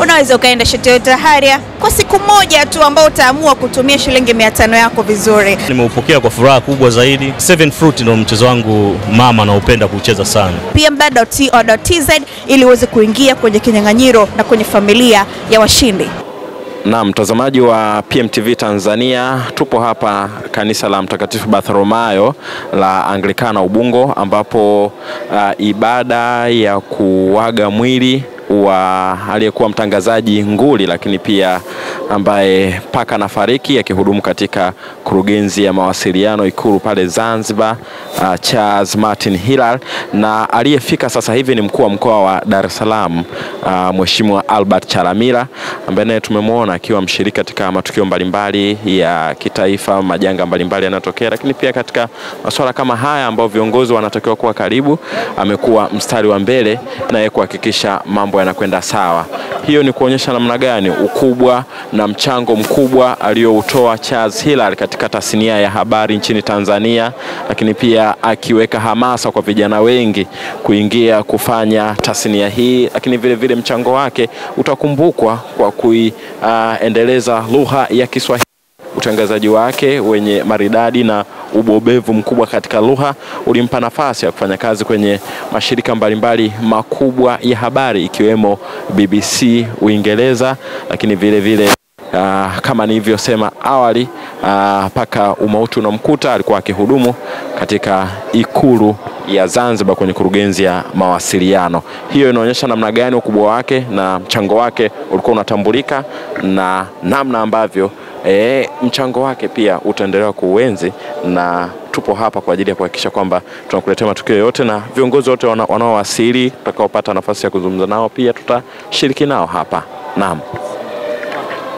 Unaweza ukaenda Toyota Harrier kwa siku moja tu ambao utaamua kutumia shilingi 500 yako vizuri. Nimeupokea kwa furaha kubwa zaidi. 7 Fruit ndio mchezo wangu mama naupenda kucheza sana. pmb.co.tz ili uweze kuingia kwenye kinyang'anyiro na kwenye familia ya washindi. Na mtazamaji wa PMTV Tanzania, tupo hapa kanisa la Mtakatifu Bartholomayo la Anglikana Ubungo, ambapo ibada ya kuaga mwili wa aliyekuwa mtangazaji nguli lakini pia ambaye paka nafariki akihudumu katika kurugenzi ya mawasiliano Ikulu pale Zanzibar, Charles Martin Hilal, na aliyefika sasa hivi ni mkuu wa mkoa wa Dar es Salaam, Mheshimiwa Albert Chalamila, ambaye naye tumemwona akiwa mshiriki katika matukio mbalimbali ya kitaifa, majanga mbalimbali yanayotokea, lakini pia katika masuala kama haya ambao viongozi wanatakiwa kuwa karibu, amekuwa mstari wa mbele na kuhakikisha mambo yanakwenda sawa. Hiyo ni kuonyesha namna gani ukubwa na mchango mkubwa aliyoutoa Charles Hilal katika tasnia ya habari nchini Tanzania, lakini pia akiweka hamasa kwa vijana wengi kuingia kufanya tasnia hii, lakini vile vile mchango wake utakumbukwa kwa kuendeleza lugha ya Kiswahili. Utangazaji wake wenye maridadi na ubobevu mkubwa katika lugha ulimpa nafasi ya kufanya kazi kwenye mashirika mbalimbali makubwa ya habari ikiwemo BBC Uingereza, lakini vile vile kama nilivyosema awali, paka umauti unamkuta alikuwa akihudumu katika Ikulu ya Zanzibar kwenye kurugenzi ya mawasiliano. Hiyo inaonyesha namna gani ukubwa wake na mchango wake ulikuwa unatambulika, na namna ambavyo mchango wake pia utaendelea kuuenzi, na tupo hapa kwa ajili ya kuhakikisha kwamba tunakuletea matukio yote na viongozi wote wanaowasili tutakaopata nafasi ya kuzungumza nao pia tutashiriki nao hapa. Naam.